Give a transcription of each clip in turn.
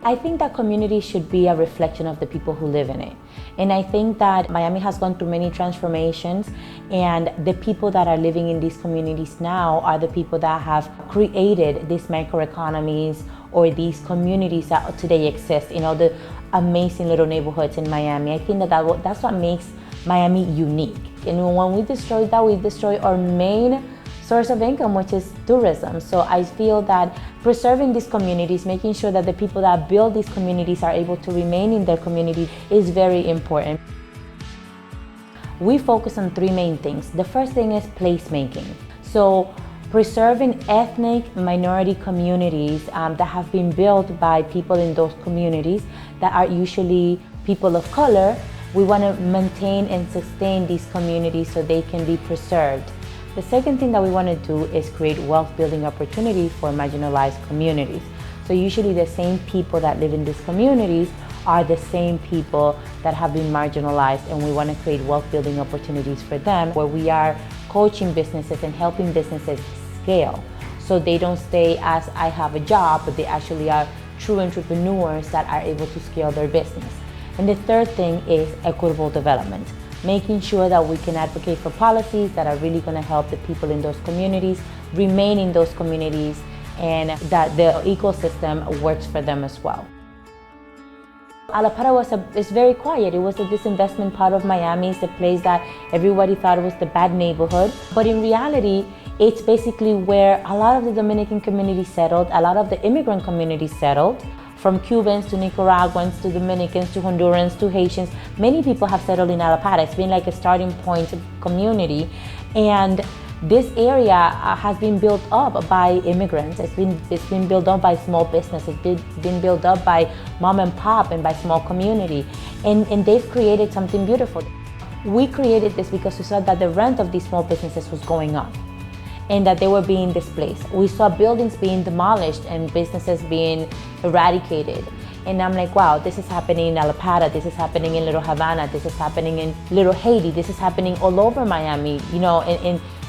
I think that community should be a reflection of the people who live in it. And I think that Miami has gone through many transformations, and the people that are living in these communities now are the people that have created these microeconomies or these communities that today exist, the amazing little neighborhoods in Miami. I think that's what makes Miami unique. And when we destroy that, we destroy our main source of income, which is tourism. So I feel that preserving these communities, making sure that the people that build these communities are able to remain in their community is very important. We focus on three main things. The first thing is placemaking. So preserving ethnic minority communities that have been built by people in those communities that are usually people of color. We want to maintain and sustain these communities so they can be preserved. The second thing that we want to do is create wealth building opportunities for marginalized communities. So usually the same people that live in these communities are the same people that have been marginalized, and we want to create wealth building opportunities for them, where we are coaching businesses and helping businesses scale. So they don't stay as I have a job, but they actually are true entrepreneurs that are able to scale their business. And the third thing is equitable development, making sure that we can advocate for policies that are really going to help the people in those communities remain in those communities, and that the ecosystem works for them as well. Allapattah is very quiet. It was a disinvestment part of Miami. It's a place that everybody thought was the bad neighborhood. But in reality, it's basically where a lot of the Dominican community settled, a lot of the immigrant community settled. From Cubans to Nicaraguans to Dominicans to Hondurans to Haitians, many people have settled in Allapattah. It's been like a starting point community, and this area has been built up by immigrants. It's been built up by small businesses. It's been built up by mom and pop and by small community, and they've created something beautiful. We created this because we saw that the rent of these small businesses was going up, and that they were being displaced. We saw buildings being demolished and businesses being eradicated. And I'm like, wow, this is happening in Allapattah, this is happening in Little Havana, this is happening in Little Haiti, this is happening all over Miami,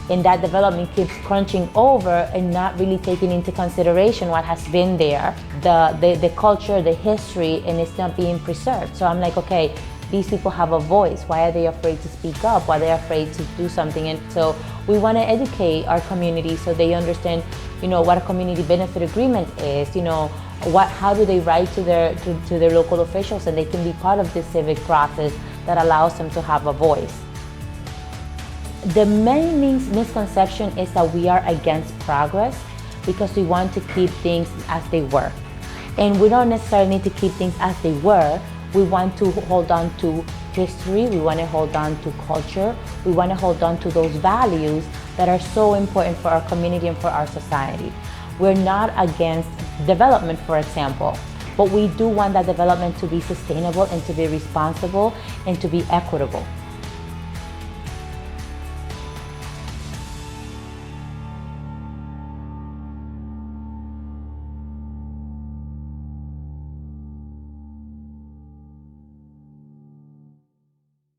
and that development keeps crunching over and not really taking into consideration what has been there, the culture, the history, and it's not being preserved. So I'm like, okay, these people have a voice. Why are they afraid to speak up? Why are they afraid to do something? And so we want to educate our community so they understand, what a community benefit agreement is. How do they write to their local officials, and they can be part of this civic process that allows them to have a voice. The main misconception is that we are against progress because we want to keep things as they were. And we don't necessarily need to keep things as they were. We want to hold on to history, we want to hold on to culture, we want to hold on to those values that are so important for our community and for our society. We're not against development, for example, but we do want that development to be sustainable and to be responsible and to be equitable.